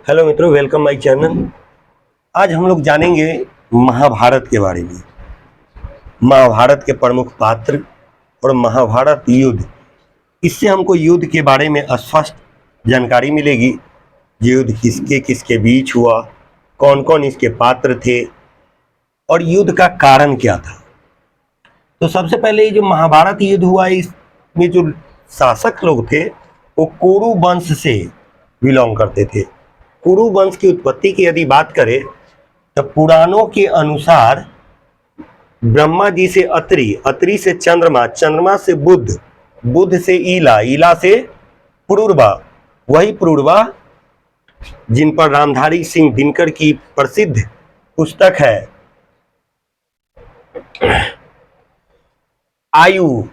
Hello मित्रों, welcome my channel. आज हम लोग जानेंगे महाभारत के बारे में। महाभारत के प्रमुख पात्र और महाभारत युद्ध। इससे हमको युद्ध के बारे में स्पष्ट जानकारी मिलेगी। ये युद्ध किसके किसके बीच हुआ, कौन कौन इसके पात्र थे और युद्ध का कारण क्या था। तो सबसे पहले ये जो महाभारत युद्ध हुआ, इसमें जो शासक लोग थे वो कुरु वंश से बिलोंग करते थे। कुरु वंश की उत्पत्ति की यदि बात करें तो पुराणों के अनुसार ब्रह्मा जी से अत्रि, अत्रि से चंद्रमा, चंद्रमा से बुध, बुध से ईला, ईला से पुरुरवा, वही पुरुरवा जिन पर रामधारी सिंह दिनकर की प्रसिद्ध पुस्तक है आयु,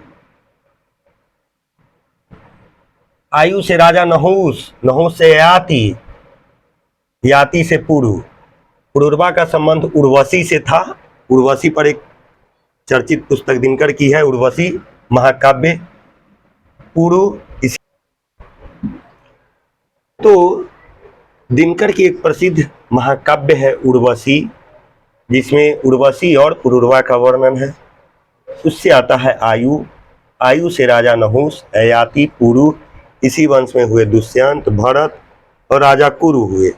आयु से राजा नहुस, नहुस से याति, याति से पुरु, पुरुरवा का संबंध उर्वशी से था। उर्वशी पर एक चर्चित पुस्तक दिनकर की है, उर्वशी महाकाव्य। पुरु इस तो दिनकर की एक प्रसिद्ध महाकाव्य है उर्वशी, जिसमें उर्वशी और पुरुरवा का वर्णन है। उससे आता है आयु, आयु से राजा नहुस, ययाति, पुरु, इसी वंश में हुए दुष्यंत, भरत और राजा कुरु हुए।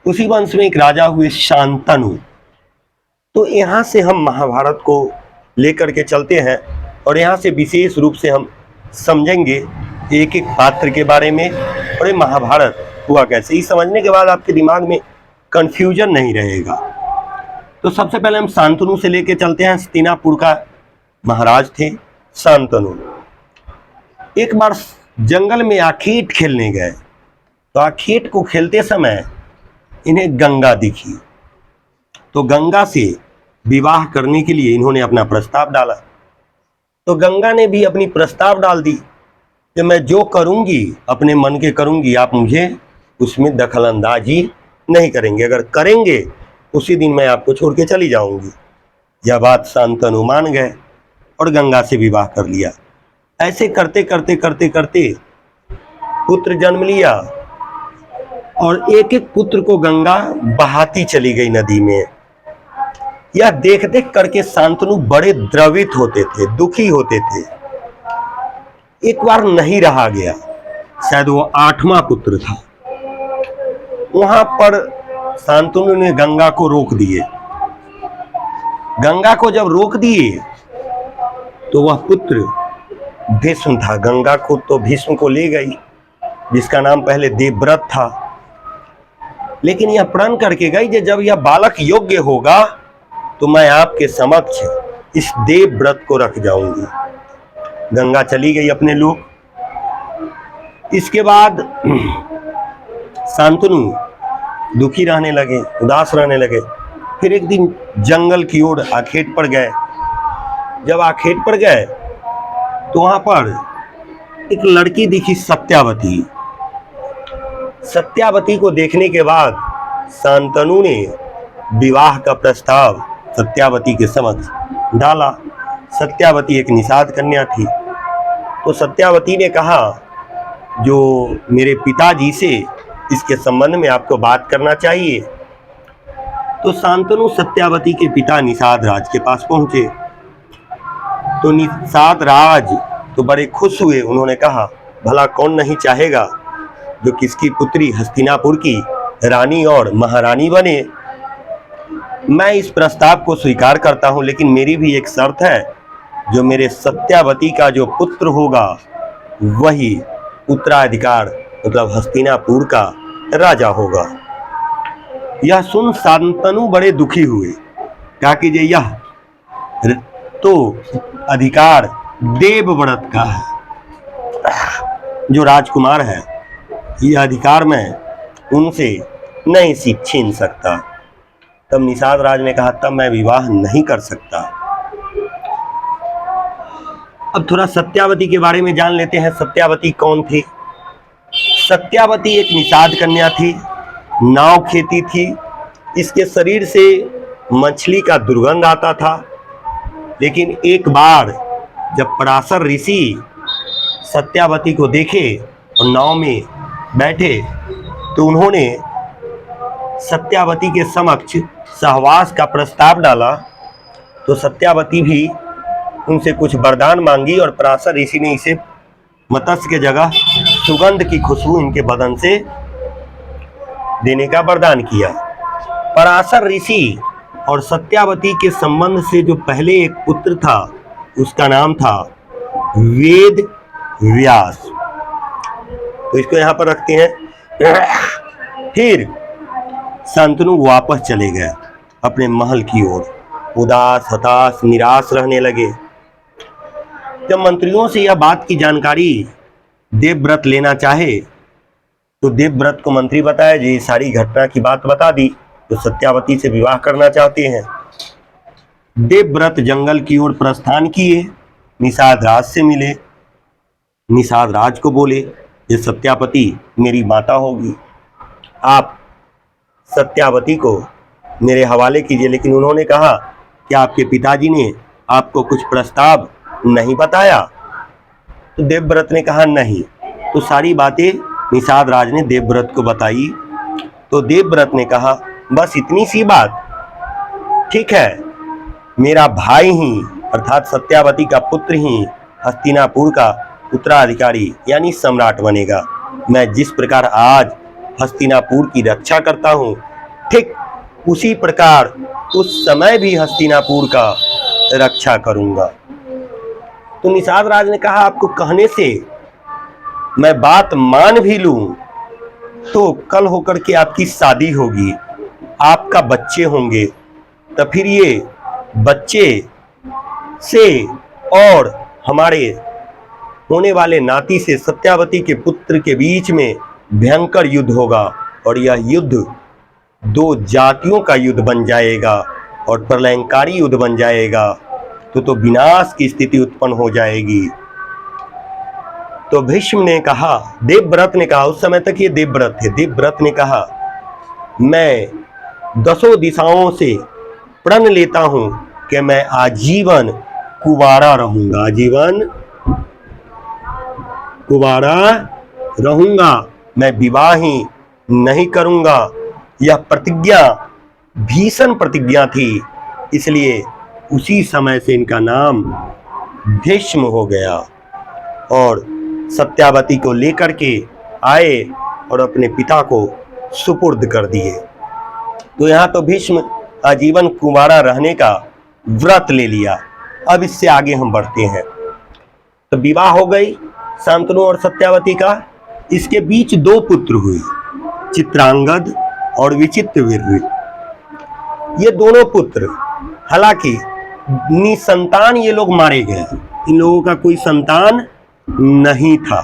उसी वंश में एक राजा हुए शांतनु। तो यहाँ से हम महाभारत को लेकर के चलते हैं और यहाँ से विशेष रूप से हम समझेंगे एक एक पात्र के बारे में और ये महाभारत हुआ कैसे। ये समझने के बाद आपके दिमाग में कंफ्यूजन नहीं रहेगा। तो सबसे पहले हम शांतनु से लेके चलते हैं। हस्तिनापुर का महाराज थे शांतनु। एक बार जंगल में आखेट खेलने गए, तो आखेट को खेलते समय इन्हें गंगा दिखी। तो गंगा से विवाह करने के लिए इन्होंने अपना प्रस्ताव डाला। तो गंगा ने भी अपनी प्रस्ताव डाल दी कि मैं जो करूंगी अपने मन के करूंगी, आप मुझे उसमें दखल अंदाजी नहीं करेंगे, अगर करेंगे उसी दिन मैं आपको छोड़ के चली जाऊंगी। यह बात शांतनु मान गए और गंगा से विवाह कर लिया। ऐसे करते करते करते करते पुत्र जन्म लिया और एक एक पुत्र को गंगा बहाती चली गई नदी में। यह देख देख करके शांतनु बड़े द्रवित होते थे, दुखी होते थे। एक बार नहीं रहा गया, शायद वो 8वां पुत्र था। वहां पर शांतनु ने गंगा को रोक दिए। गंगा को जब रोक दिए तो वह पुत्र भीष्म था। गंगा को तो भीष्म को ले गई, जिसका नाम पहले देवव्रत था। लेकिन यह प्रण करके गई कि जब यह बालक योग्य होगा तो मैं आपके समक्ष इस देवव्रत को रख जाऊंगी। गंगा चली गई अपने लोग। इसके बाद शांतनु दुखी रहने लगे, उदास रहने लगे। फिर एक दिन जंगल की ओर आखेट पर गए। जब आखेट पर गए तो वहां पर एक लड़की दिखी, सत्यावती। सत्यावती को देखने के बाद शांतनु ने विवाह का प्रस्ताव सत्यावती के समक्ष डाला। सत्यावती एक निषाद कन्या थी। तो सत्यावती ने कहा, जो मेरे पिताजी से इसके संबंध में आपको बात करना चाहिए। तो शांतनु सत्यावती के पिता निषाद राज के पास पहुंचे। तो निषाद राज तो बड़े खुश हुए। उन्होंने कहा, भला कौन नहीं चाहेगा जो किसकी पुत्री हस्तिनापुर की रानी और महारानी बने। मैं इस प्रस्ताव को स्वीकार करता हूं, लेकिन मेरी भी एक शर्त है, जो मेरे सत्यावती का जो पुत्र होगा वही उत्तराधिकार मतलब हस्तिनापुर का राजा होगा। यह सुन शांतनु बड़े दुखी हुए। कहा कि यह तो अधिकार देवव्रत का है, जो राजकुमार है, यह अधिकार मैं उनसे नहीं छीन सकता। तब निषाद राज ने कहा, तब मैं विवाह नहीं कर सकता। अब थोड़ा सत्यावती के बारे में जान लेते हैं। सत्यावती कौन थी? सत्यावती एक निषाद कन्या थी, नाव खेती थी। इसके शरीर से मछली का दुर्गंध आता था। लेकिन एक बार जब पराशर ऋषि सत्यावती को देखे और नाव में बैठे तो उन्होंने सत्यावती के समक्ष सहवास का प्रस्ताव डाला। तो सत्यावती भी उनसे कुछ वरदान मांगी और पराशर ऋषि ने इसे मत्स्य के जगह सुगंध की खुशबू इनके बदन से देने का वरदान किया। पराशर ऋषि और सत्यावती के संबंध से जो पहले एक पुत्र था उसका नाम था वेद व्यास। तो इसको यहां पर रखते हैं। फिर शांतनु वापस चले गए अपने महल की ओर, उदास हताश निराश रहने लगे। जब मंत्रियों से यह बात की जानकारी देवव्रत लेना चाहे तो देवव्रत को मंत्री बताया जी सारी घटना की बात बता दी, तो सत्यावती से विवाह करना चाहते हैं। देवव्रत जंगल की ओर प्रस्थान किए, निषाद राज से मिले। निषाद राज को बोले ये सत्यावती मेरी माता होगी, आप सत्यावती को मेरे हवाले कीजिए। लेकिन उन्होंने कहा कि आपके पिताजी ने आपको कुछ प्रस्ताव नहीं बताया? तो देवव्रत ने कहा नहीं। तो सारी बातें निषाद राज ने देवव्रत को बताई। तो देवव्रत ने कहा बस इतनी सी बात, ठीक है, मेरा भाई ही अर्थात सत्यावती का पुत्र ही हस्तिनापुर का उत्तराधिकारी यानी सम्राट बनेगा। मैं जिस प्रकार आज हस्तिनापुर की रक्षा करता हूँ, ठीक उसी प्रकार उस समय भी हस्तिनापुर का रक्षा करूंगा। तो निषाद राज ने कहा आपको कहने से मैं बात मान भी लूं तो कल होकर के आपकी शादी होगी, आपका बच्चे होंगे, तो फिर ये बच्चे से और हमारे होने वाले नाती से सत्यावती के पुत्र के बीच में भयंकर युद्ध होगा और यह युद्ध दो जातियों का युद्ध बन जाएगा और प्रलयंकारी युद्ध बन जाएगा। तो विनाश की स्थिति उत्पन्न हो जाएगी। तो भीष्म ने कहा, देवव्रत ने कहा, उस समय तक ये देवव्रत थे, देवव्रत ने कहा मैं 10 दिशाओं से प्रण लेता हूं कि मैं आजीवन कुंवारा रहूंगा, आजीवन कुंवारा रहूंगा, मैं विवाह ही नहीं करूंगा। यह प्रतिज्ञा भीषण प्रतिज्ञा थी, इसलिए उसी समय से इनका नाम भीष्म हो गया। और सत्यावती को लेकर के आए और अपने पिता को सुपुर्द कर दिए। तो यहाँ तो भीष्म आजीवन कुंवारा रहने का व्रत ले लिया। अब इससे आगे हम बढ़ते हैं। तो विवाह हो गई शांतनु और सत्यावती का। इसके बीच 2 पुत्र हुए, चित्रांगद और विचित्रवीर्य। ये दोनों पुत्र हालांकि निसंतान ये लोग मारे गए, इन लोगों का कोई संतान नहीं था।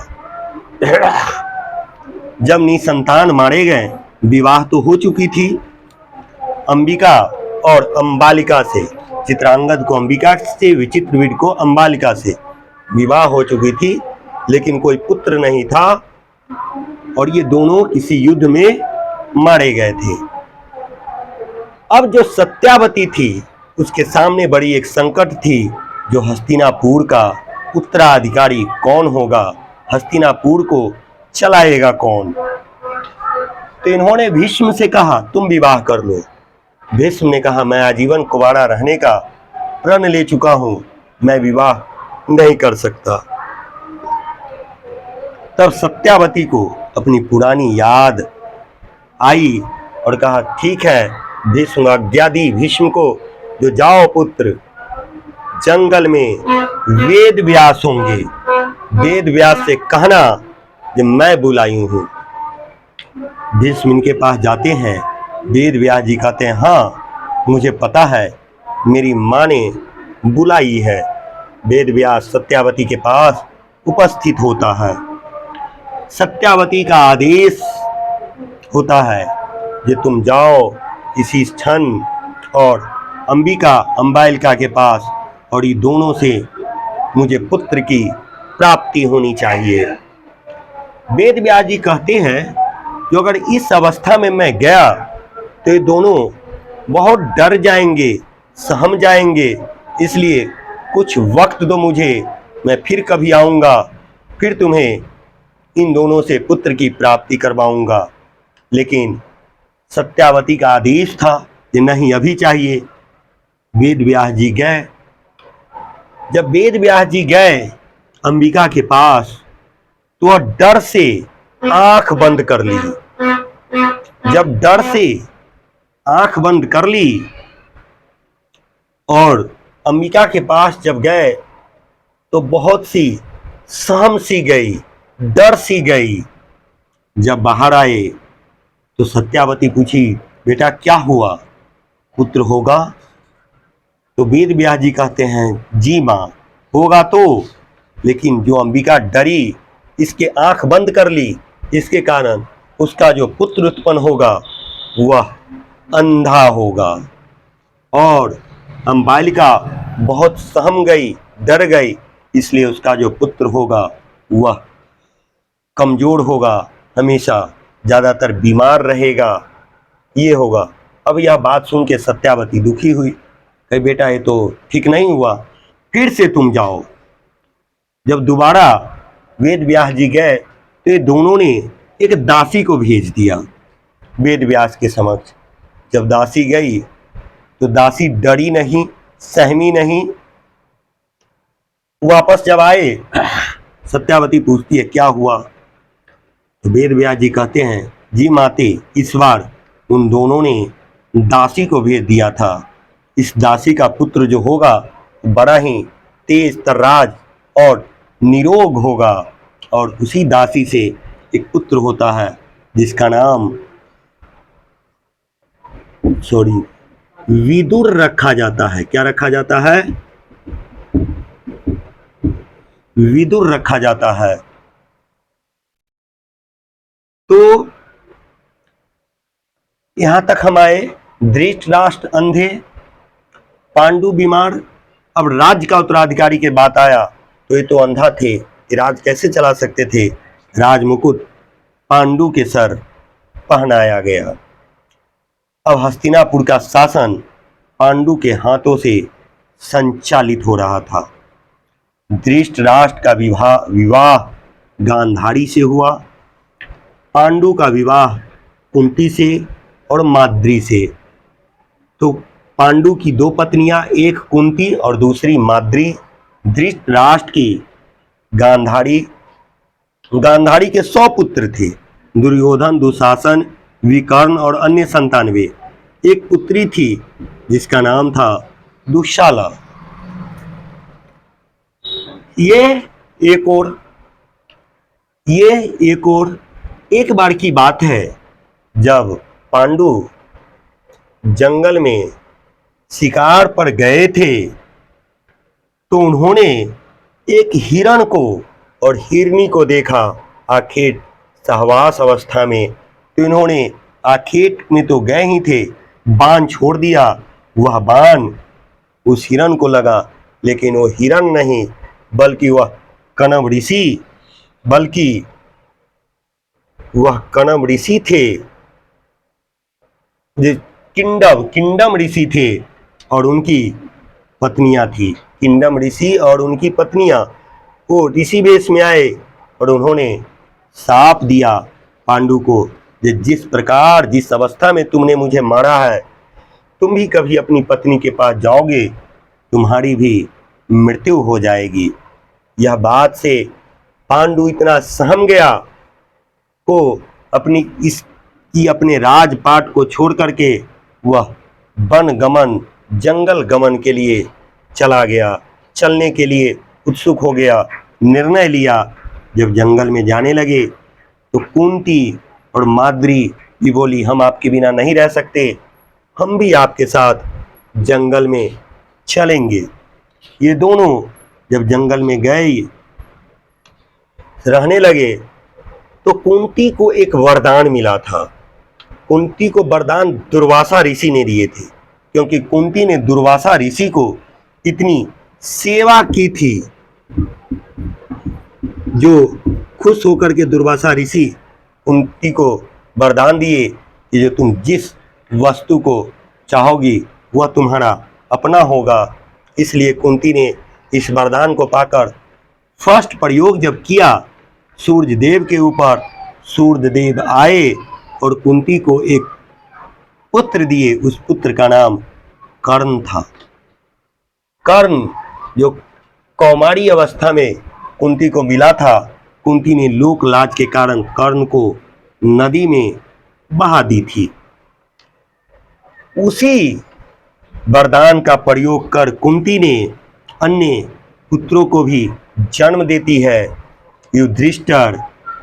जब निसंतान मारे गए, विवाह तो हो चुकी थी अंबिका और अंबालिका से, चित्रांगद को अंबिका से, विचित्रवीर्य को अंबालिका से विवाह हो चुकी थी, लेकिन कोई पुत्र नहीं था और ये दोनों किसी युद्ध में मारे गए थे। अब जो सत्यावती थी उसके सामने बड़ी एक संकट थी, जो हस्तिनापुर का उत्तराधिकारी कौन होगा, हस्तिनापुर को चलाएगा कौन। तो इन्होंने भीष्म से कहा तुम विवाह कर लो। भीष्म ने कहा मैं आजीवन कुंवारा रहने का प्रण ले चुका हूं, मैं विवाह नहीं कर सकता। तब सत्यावती को अपनी पुरानी याद आई और कहा ठीक है, भीष्म आज्ञा दी भीष्म को, जो जाओ पुत्र, जंगल में वेद व्यास होंगे, वेद व्यास से कहना कि मैं बुलाई हूं। भीष्म इनके पास जाते हैं, वेद व्यास जी कहते हैं हाँ मुझे पता है, मेरी माँ ने बुलाई है। वेद व्यास सत्यावती के पास उपस्थित होता है। सत्यावती का आदेश होता है कि तुम जाओ इसी क्षण और अंबिका अंबालिका के पास, और ये दोनों से मुझे पुत्र की प्राप्ति होनी चाहिए। वेद व्यास जी कहते हैं कि अगर इस अवस्था में मैं गया तो ये दोनों बहुत डर जाएंगे, सहम जाएंगे, इसलिए कुछ वक्त दो मुझे, मैं फिर कभी आऊँगा, फिर तुम्हें इन दोनों से पुत्र की प्राप्ति करवाऊँगा। लेकिन सत्यावती का आदेश था कि नहीं, अभी चाहिए। वेद व्यास जी गए। जब वेद व्यास जी गए अंबिका के पास, तो वह डर से आंख बंद कर ली। जब डर से आंख बंद कर ली और अंबिका के पास जब गए, तो बहुत सी सहम सी गई, डर सी गई। जब बाहर आए तो सत्यावती पूछी, बेटा क्या हुआ, पुत्र होगा? तो वेद व्यास जी कहते हैं, जी माँ, होगा तो, लेकिन जो अंबिका डरी, इसके आंख बंद कर ली, इसके कारण उसका जो पुत्र उत्पन्न होगा वह अंधा होगा। और अंबालिका बहुत सहम गई, डर गई, इसलिए उसका जो पुत्र होगा वह कमजोर होगा, हमेशा ज़्यादातर बीमार रहेगा, ये होगा। अब यह बात सुन के सत्यावती दुखी हुई, कहे बेटा ये तो ठीक नहीं हुआ, फिर से तुम जाओ। जब दोबारा वेद व्यास जी गए तो ये दोनों ने एक दासी को भेज दिया वेद व्यास के समक्ष। जब दासी गई तो दासी डरी नहीं, सहमी नहीं। वापस जब आए, सत्यावती पूछती है क्या हुआ? तो वेद व्यास जी कहते हैं, जी माते, इस बार उन दोनों ने दासी को भेज दिया था। इस दासी का पुत्र जो होगा बड़ा ही तेज तर्राज और निरोग होगा, और उसी दासी से एक पुत्र होता है जिसका नाम विदुर रखा जाता है। क्या रखा जाता है? विदुर रखा जाता है। तो यहां तक हम आए। धृतराष्ट्र अंधे, पांडु बीमार। अब राज्य का उत्तराधिकारी के बात आया तो ये तो अंधा थे, ये राज कैसे चला सकते थे? राजमुकुट पांडु के सर पहनाया गया। अब हस्तिनापुर का शासन पांडु के हाथों से संचालित हो रहा था। धृतराष्ट्र का विवाह गांधारी से हुआ, पांडु का विवाह कुंती से और माद्री से। तो पांडु की दो पत्नियां, एक कुंती और दूसरी माद्री। धृतराष्ट्र की गांधारी। गांधारी के 100 पुत्र थे, दुर्योधन, दुशासन, विकर्ण और अन्य 97। एक पुत्री थी जिसका नाम था दुशाला। ये एक और एक बार की बात है, जब पांडु जंगल में शिकार पर गए थे तो उन्होंने एक हिरण को और हिरनी को देखा आखेट सहवास अवस्था में। तो इन्होंने आखेट में तो गए ही थे, बाण छोड़ दिया। वह बाण उस हिरण को लगा, लेकिन वो हिरण नहीं बल्कि वह कणव ऋषि थे, जो किंडम ऋषि थे और उनकी पत्नियां थी। किंडम ऋषि और उनकी पत्नियां वो ऋषि वेश में आए और उन्होंने शाप दिया पांडु को, जिस प्रकार जिस अवस्था में तुमने मुझे मारा है, तुम भी कभी अपनी पत्नी के पास जाओगे, तुम्हारी भी मृत्यु हो जाएगी। यह बात से पांडु इतना सहम गया को अपने राजपाट को छोड़ करके वह वन गमन, जंगल गमन के लिए चला गया, चलने के लिए उत्सुक हो गया। निर्णय लिया। जब जंगल में जाने लगे तो कुंती और माद्री भी बोली, हम आपके बिना नहीं रह सकते, हम भी आपके साथ जंगल में चलेंगे। ये दोनों जब जंगल में गए रहने लगे तो कुंती को एक वरदान मिला था। कुंती को वरदान दुर्वासा ऋषि ने दिए थे, क्योंकि कुंती ने दुर्वासा ऋषि को इतनी सेवा की थी, जो खुश होकर के दुर्वासा ऋषि कुंती को वरदान दिए कि जो तुम जिस वस्तु को चाहोगी वह तुम्हारा अपना होगा। इसलिए कुंती ने इस वरदान को पाकर फर्स्ट प्रयोग जब किया सूर्य देव के ऊपर, सूर्य देव आए और कुंती को एक पुत्र दिए। उस पुत्र का नाम कर्ण था। कर्ण जो कौमारी अवस्था में कुंती को मिला था, कुंती ने लोक लाज के कारण कर्ण को नदी में बहा दी थी। उसी वरदान का प्रयोग कर कुंती ने अन्य पुत्रों को भी जन्म देती है। युधिष्ठिर,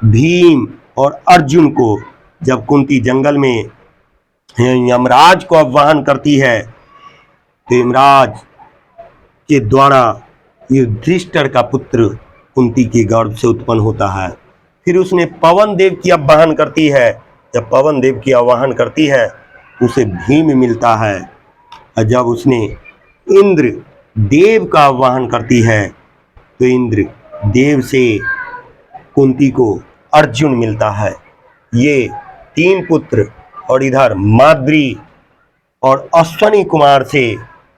भीम और अर्जुन को जब कुंती जंगल में यमराज को आह्वान करती है तो यमराज के द्वारा युधिष्ठिर का पुत्र कुंती के गर्भ से उत्पन्न होता है। फिर उसने पवन देव की आह्वान करती है। जब पवन देव की आह्वान करती है उसे भीम मिलता है, और जब उसने इंद्र देव का आह्वान करती है तो इंद्र देव से कुंती को अर्जुन मिलता है। ये 3 पुत्र, और इधर माद्री और अश्वनी कुमार से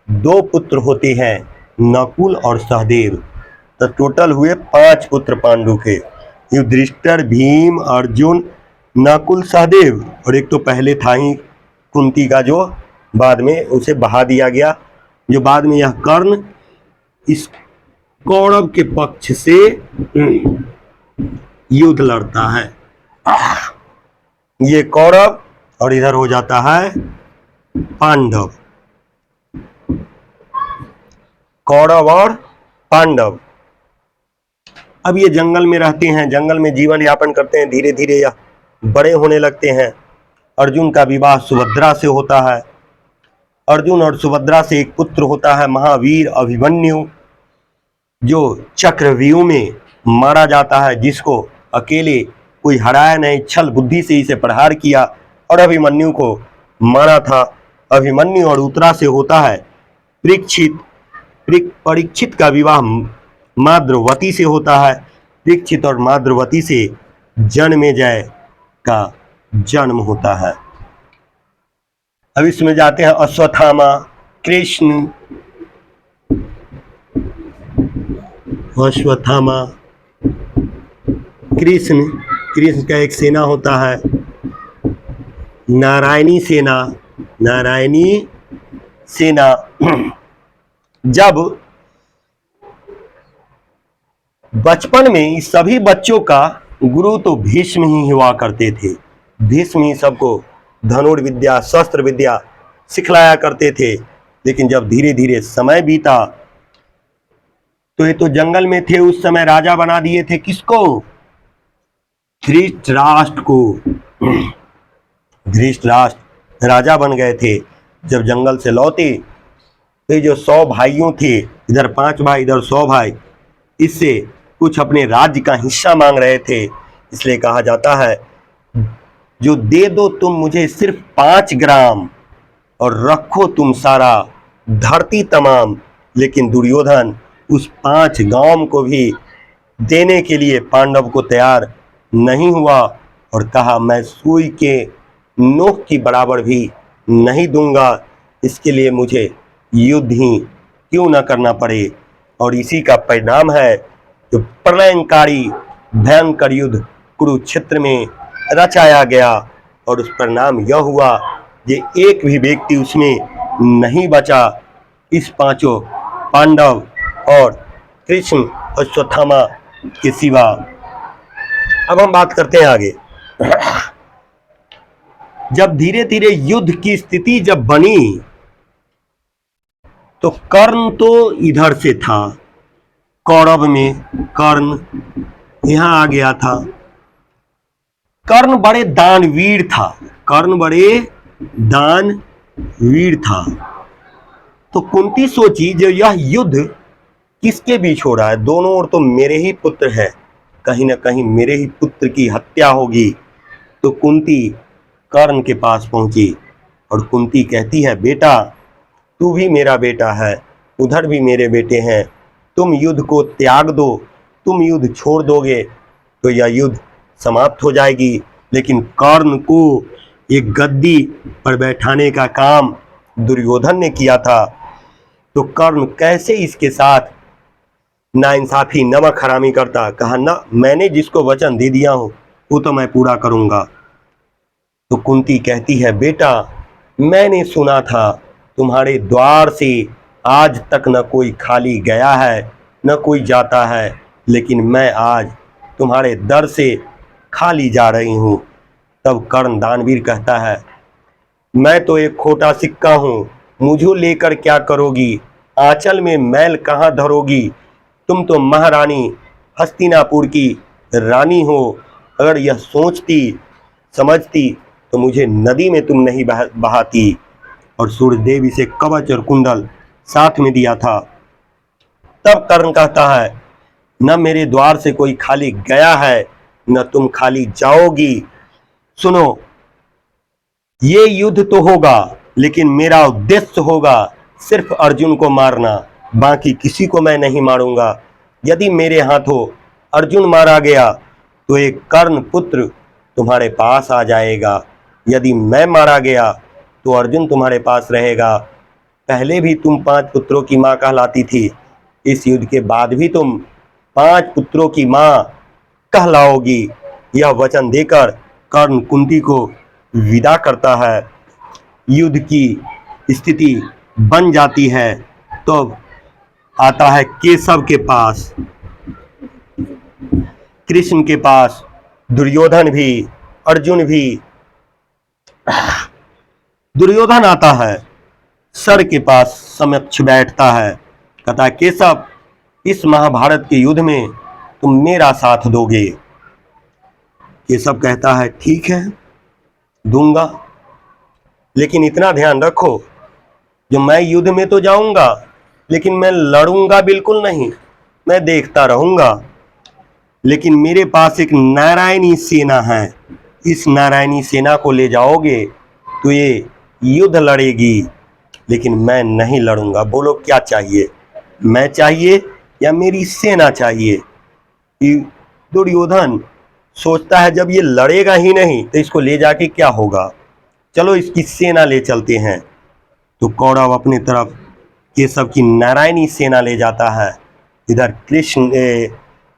2 पुत्र होते हैं, नकुल और सहदेव। तो टोटल हुए 5 पुत्र पांडु के, युधिष्ठिर, भीम, अर्जुन, नकुल, सहदेव, और एक तो पहले था ही कुंती का जो बाद में उसे बहा दिया गया, जो बाद में यह कर्ण इस कौरव के पक्ष से युद्ध लड़ता है। ये कौरव और इधर हो जाता है पांडव। कौरव और पांडव अब ये जंगल में रहते हैं, जंगल में जीवन यापन करते हैं। धीरे धीरे यह बड़े होने लगते हैं। अर्जुन का विवाह सुभद्रा से होता है। अर्जुन और सुभद्रा से एक पुत्र होता है, महावीर अभिमन्यु, जो चक्रव्यूह में मारा जाता है, जिसको अकेले कोई हराया नहीं, छल बुद्धि से इसे प्रहार किया और अभिमन्यु को मारा था। अभिमन्यु और उत्तरा से होता है परीक्षित। परीक्षित का विवाह माद्रवती से होता है। परीक्षित और माद्रवती से जन्मेजय का जन्म होता है। अब इसमें जाते हैं अश्वत्थामा, कृष्ण। अश्वत्थामा, कृष्ण। कृष्ण का एक सेना होता है नारायणी सेना। नारायणी सेना जब बचपन में इस सभी बच्चों का गुरु तो भीष्म ही हुआ करते थे। भीष्म ही सबको धनुर्विद्या, शस्त्र विद्या सिखलाया करते थे। लेकिन जब धीरे धीरे समय बीता तो ये तो जंगल में थे, उस समय राजा बना दिए थे किसको? धृतराष्ट्र को। धृतराष्ट्र राजा बन गए थे। जब जंगल से लौटे तो ये जो 100 भाइयों थे, इधर 5 भाई इधर 100 भाई, इससे कुछ अपने राज्य का हिस्सा मांग रहे थे। इसलिए कहा जाता है जो दे दो तुम मुझे सिर्फ 5 ग्राम और रखो तुम सारा धरती तमाम। लेकिन दुर्योधन उस 5 गांव को भी देने के लिए पांडव को तैयार नहीं हुआ और कहा मैं सुई के नोक की बराबर भी नहीं दूंगा, इसके लिए मुझे युद्ध ही क्यों न करना पड़े। और इसी का परिणाम है जो प्रलयंकारी भयंकर युद्ध कुरुक्षेत्र में रचाया गया। और उस परिणाम यह हुआ कि एक भी व्यक्ति उसमें नहीं बचा, इस 5 पांडव और कृष्ण अश्वत्थामा के सिवा। अब हम बात करते हैं आगे। जब धीरे धीरे युद्ध की स्थिति जब बनी तो कर्ण तो इधर से था, कौरव में कर्ण यहां आ गया था। कर्ण बड़े दानवीर था। कर्ण बड़े दानवीर था। तो कुंती सोची जो यह युद्ध किसके बीच हो रहा है, दोनों ओर तो मेरे ही पुत्र है, कहीं ना कहीं मेरे ही पुत्र की हत्या होगी। तो कुंती कर्ण के पास पहुंची और कुंती कहती है बेटा तू भी मेरा बेटा है, उधर भी मेरे बेटे हैं, तुम युद्ध को त्याग दो, तुम युद्ध छोड़ दोगे तो यह युद्ध समाप्त हो जाएगी। लेकिन कर्ण को एक गद्दी पर बैठाने का काम दुर्योधन ने किया था। तो कर्ण कैसे इसके साथ नाइंसाफी नमक हरामी करता। कहा ना, मैंने जिसको वचन दे दिया हूं वो तो मैं पूरा करूंगा। तो कुंती कहती है, बेटा मैंने सुना था तुम्हारे द्वार से आज तक न कोई खाली गया है न कोई जाता है, लेकिन मैं आज तुम्हारे दर से खाली जा रही हूँ। तब कर्ण दानवीर कहता है, मैं तो एक खोटा सिक्का हूँ, मुझे लेकर क्या करोगी, आंचल में मैल कहाँ धरोगी, तुम तो महारानी हस्तिनापुर की रानी हो, अगर यह सोचती समझती तो मुझे नदी में तुम नहीं बहाती। और सूर्य देव इसे कवच और कुंडल साथ में दिया था। तब कर्ण कहता है, न मेरे द्वार से कोई खाली गया है न तुम खाली जाओगी। सुनो, ये युद्ध तो होगा लेकिन मेरा उद्देश्य होगा सिर्फ अर्जुन को मारना, बाकी किसी को मैं नहीं मारूंगा। यदि मेरे हाथों अर्जुन मारा गया तो एक कर्ण पुत्र तुम्हारे पास आ जाएगा, यदि मैं मारा गया तो अर्जुन तुम्हारे पास रहेगा। पहले भी तुम 5 पुत्रों की माँ कहलाती थी, इस युद्ध के बाद भी तुम 5 पुत्रों की माँ कहलाओगी। यह वचन देकर कर्ण कुंती को विदा करता है। युद्ध की स्थिति बन जाती है। तो आता है केशव के पास, कृष्ण के पास, दुर्योधन भी, अर्जुन भी। दुर्योधन आता है, सर के पास समक्ष बैठता है, कहता है, केशव इस महाभारत के युद्ध में तुम मेरा साथ दोगे। केशव कहता है, ठीक है दूंगा, लेकिन इतना ध्यान रखो, जो मैं युद्ध में तो जाऊंगा लेकिन मैं लड़ूंगा बिल्कुल नहीं, मैं देखता रहूंगा। लेकिन मेरे पास एक नारायणी सेना है, इस नारायणी सेना को ले जाओगे तो ये युद्ध लड़ेगी, लेकिन मैं नहीं लड़ूंगा। बोलो क्या चाहिए, मैं चाहिए या मेरी सेना चाहिए? दुर्योधन सोचता है, जब ये लड़ेगा ही नहीं तो इसको ले जाके क्या होगा, चलो इसकी सेना ले चलते हैं। तो कौरव अपनी तरफ केशव की नारायणी सेना ले जाता है। इधर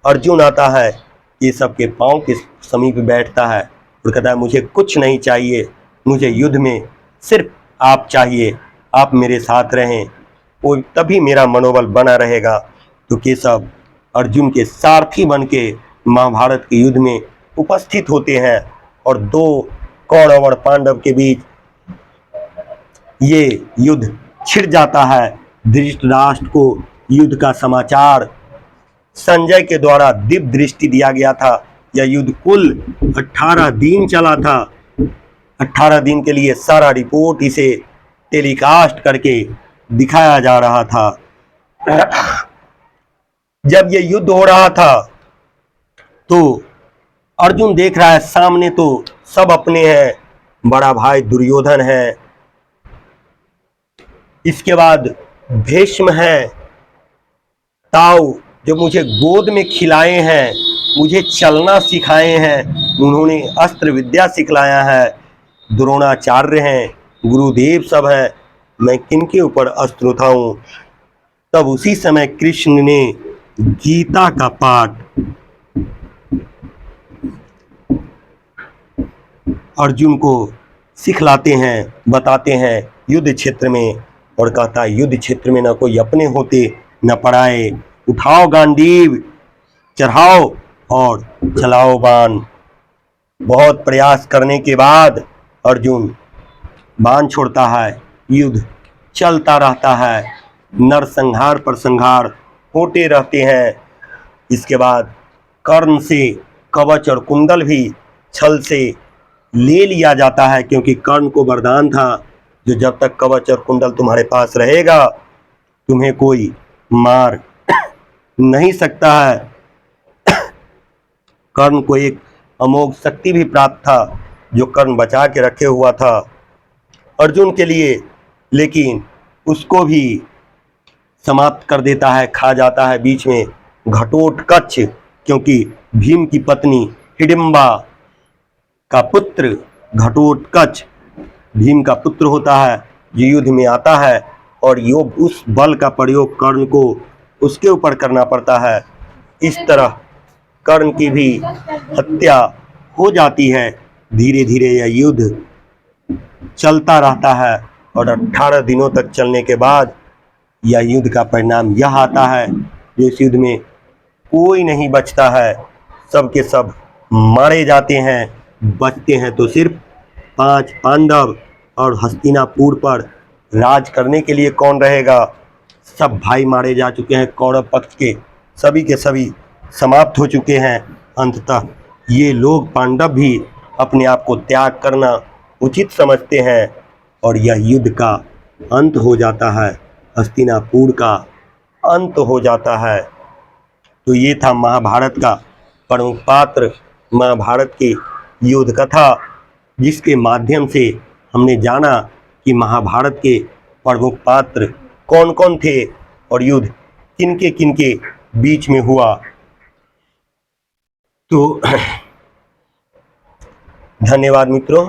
अर्जुन आता है, केशव के पांव के समीप बैठता है और कहता है, मुझे कुछ नहीं चाहिए, मुझे युद्ध में सिर्फ आप चाहिए, आप मेरे साथ रहें, वो तभी मेरा मनोबल बना रहेगा। तो केशव अर्जुन के सारथी बन के महाभारत के युद्ध में उपस्थित होते हैं और 2 कौरव और पांडव के बीच ये युद्ध छिड़ जाता है। धृतराष्ट्र को युद्ध का समाचार संजय के द्वारा दिव्य दृष्टि दिया गया था। यह युद्ध कुल 18 दिन चला था। 18 दिन के लिए सारा रिपोर्ट इसे टेलीकास्ट करके दिखाया जा रहा था। जब यह युद्ध हो रहा था तो अर्जुन देख रहा है, सामने तो सब अपने हैं, बड़ा भाई दुर्योधन है, इसके बाद भीष्म है, ताऊ जो मुझे गोद में खिलाए हैं, मुझे चलना सिखाए हैं, उन्होंने अस्त्र विद्या सिखलाया है, द्रोणाचार्य हैं, गुरुदेव सब हैं, मैं किनके ऊपर अस्त्र उठाऊं? तब उसी समय कृष्ण ने गीता का पाठ अर्जुन को सिखलाते हैं, बताते हैं युद्ध क्षेत्र में, और कहता है, युद्ध क्षेत्र में न कोई अपने होते न पराए, उठाओ गांडीव, चढ़ाओ और चलाओ बाण। बहुत प्रयास करने के बाद अर्जुन बाण छोड़ता है, युद्ध चलता रहता है, नरसंहार पर संहार होते रहते हैं। इसके बाद कर्ण से कवच और कुंडल भी छल से ले लिया जाता है, क्योंकि कर्ण को वरदान था, जो जब तक कवच और कुंडल तुम्हारे पास रहेगा तुम्हें कोई मार नहीं सकता है। कर्ण को एक अमोघ शक्ति भी प्राप्त था जो कर्ण बचा के रखे हुआ था अर्जुन के लिए, लेकिन उसको भी समाप्त कर देता है, खा जाता है बीच में घटोत्कच, क्योंकि भीम की पत्नी हिडिंबा का पुत्र घटोत्कच भीम का पुत्र होता है, जो युद्ध में आता है और योग उस बल का प्रयोग कर्ण को उसके ऊपर करना पड़ता है। इस तरह कर्ण की भी हत्या हो जाती है। धीरे धीरे यह युद्ध चलता रहता है और 18 दिनों तक चलने के बाद यह युद्ध का परिणाम यह आता है कि इस युद्ध में कोई नहीं बचता है, सब के सब मारे जाते हैं। बचते हैं तो सिर्फ 5 पांडव, और हस्तिनापुर पर राज करने के लिए कौन रहेगा? सब भाई मारे जा चुके हैं, कौरव पक्ष के सभी समाप्त हो चुके हैं। अंततः ये लोग पांडव भी अपने आप को त्याग करना उचित समझते हैं और यह युद्ध का अंत हो जाता है, हस्तिनापुर का अंत हो जाता है। तो ये था महाभारत का प्रमुख पात्र, महाभारत की युद्ध कथा, जिसके माध्यम से हमने जाना कि महाभारत के प्रमुख पात्र कौन कौन थे और युद्ध किनके किनके बीच में हुआ। तो धन्यवाद मित्रों।